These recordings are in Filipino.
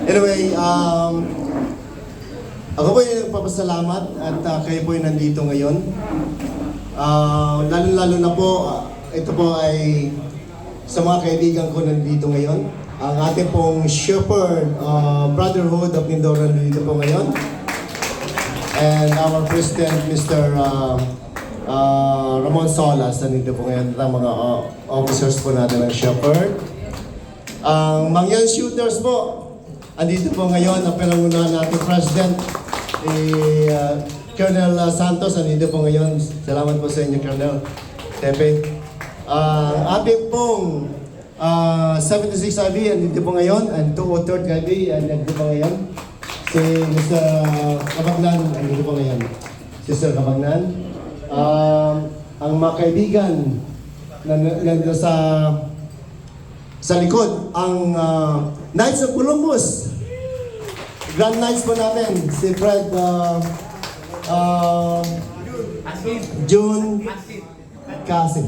Anyway, ako po yung nagpapasalamat at kayo po yung nandito ngayon. Lalo-lalo na po, ito po ay sa mga kaibigan ko nandito ngayon. Ang ating pong Shepherd Brotherhood of Mindoro nandito po ngayon. And our President, Mr. Ramon Solas, nandito po ngayon. Ang mga officers po natin ng Shepherd. Ang Mangyan Shooters po, andito po ngayon ang pinangunahan natin President Colonel Santos, andito po ngayon. Salamat po sa inyo, Colonel Tepe. Ating pong 76 IB, andito po ngayon, and 203rd IB, andito po ngayon. Si Mr. Kabagnan, andito po ngayon. Sister Kabagnan. Ang mga kaibigan na sa likod, ang Knights of Columbus. Grand Knights po natin, si Fred June Kasim.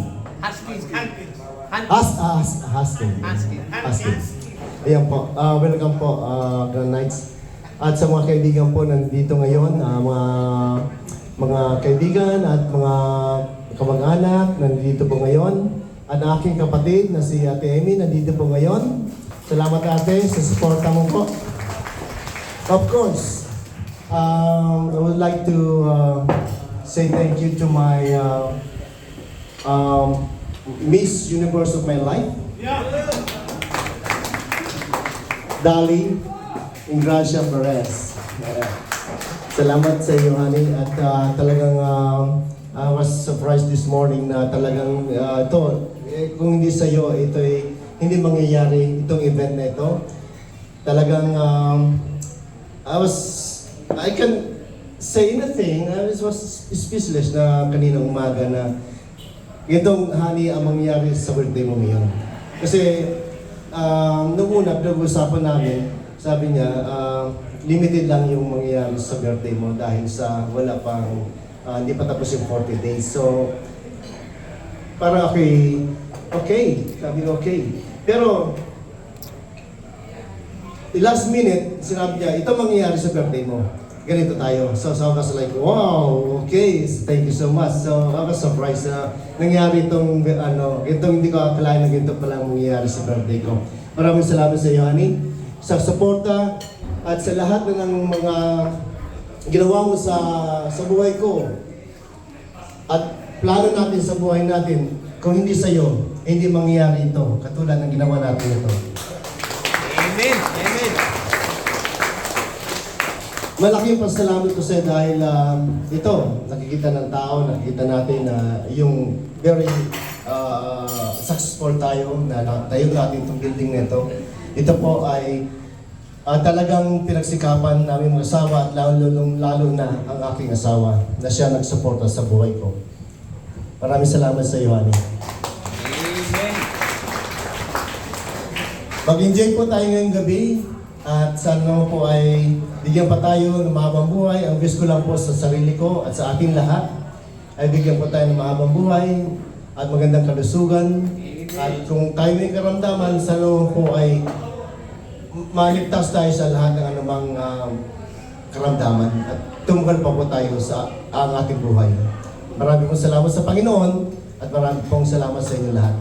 Haskin. Ayan po, welcome po Grand Knights. At sa mga kaibigan po nandito ngayon, mga kaibigan at mga kamag-anak nandito po ngayon. At aking kapatid na si Ate Amy nandito po ngayon. Salamat ate sa suporta mo po. Of course, I would like to say thank you to my Miss Universe of my life, Dali Ingracia Perez. Salamat sa iyo, honey. At talagang I was surprised this morning na talagang ito, kung hindi sa iyo, ito ay hindi mangyayari itong event na ito. Talagang I can say anything. I was speechless na kaninang umaga na itong honey ang mangyayari sa birthday mo ngayon. Kasi nung una, pinag-usapan namin, sabi niya, limited lang yung mangyayari sa birthday mo dahil sa wala pang, hindi pa tapos yung 40 days. So, para okay, sabi ko okay. Pero, last minute, sinabi niya, ito mangyayari sa birthday mo. Ganito tayo. So I was like, wow, okay, thank you so much. So I was surprised na nangyari itong hindi ko akalain na ganito pala mangyayari sa birthday ko. Maraming salamat sa iyo, honey, sa suporta at sa lahat ng mga ginawa mo sa buhay ko. At plano natin sa buhay natin, kung hindi sa iyo, hindi mangyayari ito, katulad ng ginawa natin ito. Amen! Amen! Malaking pasalamat ko sa'yo dahil ito, nakikita ng tao, nakikita natin na yung very successful tayo, na tayo natin itong building na ito. Ito po ay talagang pinagsikapan namin mga asawa at lalo na ang aking asawa na siya nagsuporta sa buhay ko. Maraming salamat sa iyo, honey. Amen! Mag-enjoy po tayo ngayong gabi at sana po ay bigyan pa tayo ng mahabang buhay. Ang wish ko lang po sa sarili ko at sa ating lahat ay bigyan po tayo ng mahabang buhay at magandang kalusugan. At kung tayo may karamdaman, sana po ay maligtas tayo sa lahat ng anumang karamdaman at tumugal pa po tayo sa ang ating buhay. Maraming pong salamat sa Panginoon at maraming pong salamat sa inyo lahat.